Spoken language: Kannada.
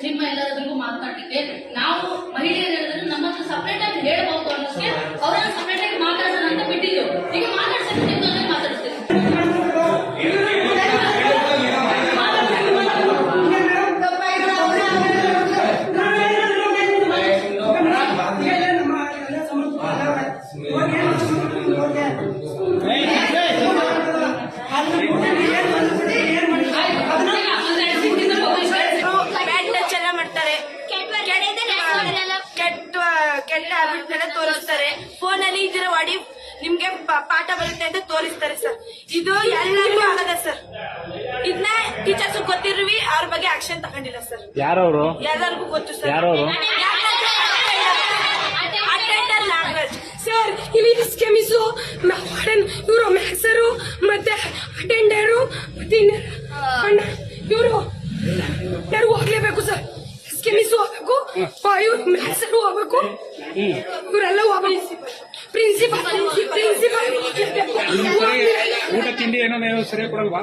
ನಿಮ್ಮ ಎಲ್ಲರಿಗೂ ಮಾತನಾಡಲಿಕ್ಕೆ ನಾವು ಮಹಿಳೆಯರು ಹೇಳಿದ್ರೆ ನಮ್ಮ ಹತ್ರ ಸಪರೇಟ್ ಆಗಿ ಹೇಳಬಹುದು ಅನ್ನೋದಕ್ಕೆ ಅವರನ್ನು ಸಪರೇಟ್ ಆಗಿ ಮಾತಾಡೋಣ ಅಂತ ಬಿಟ್ಟಿದ್ದೆವು. ಈಗ ಮಾತಾಡ್ಸಕ್ಕೆ ನಿಮ್ಮನ್ನೇ ಮಾತಾಡಿಸ್ತೇವೆ. ಕೆಟ್ಟ ಹ್ಯಾಬಿಟ್ನೆಲ್ಲ ತೋರಿಸ್ತಾರೆ. ಫೋನಲ್ಲಿ ಇದರ ವಾಡಿ ನಿಮ್ಗೆ ಪಾಠ ಬರುತ್ತೆ ಅಂತ ತೋರಿಸ್ತಾರೆ ಸರ್. ಇದು ಎಲ್ಲರಿಗೂ ಆಗದ ಸರ್. ಇದನ್ನ ಟೀಚರ್ಸ್ ಗೊತ್ತಿರ್ವಿ ಅವ್ರ ಬಗ್ಗೆ ಆಕ್ಷನ್ ತಗೊಂಡಿಲ್ಲ ಸರ್. ಯಾರವರು? ಎಲ್ಲರಿಗೂ ಗೊತ್ತು ಸರ್. ಯಾರವರು? Attender language sir. ಇಲ್ಲಿ ಮಿಸ್ಕೆಮಿಸು ಇವರು ಮ್ಯಾಕ್ಸರು ಮತ್ತೆ ಅಟೆಂಡರು ಮತ್ತೆ ಇವರು ಯಾರು ಹೋಗ್ಲೇಬೇಕು ಸರ್. ಮಿಸ್ ಹೋಗ್ಬೇಕು, ಇವ್ರು ಮ್ಯಾಕ್ಸರು ಹೋಗ್ಬೇಕು, ಇವರೆಲ್ಲ ಹೋಗ್ಬೇಕು. ಪ್ರಿನ್ಸಿಪಲ್ ಊಟ ತಿಂಡಿ ಏನೋ ಸರಿಯಾಗಿ ಕೊಡಲ್ವಾ?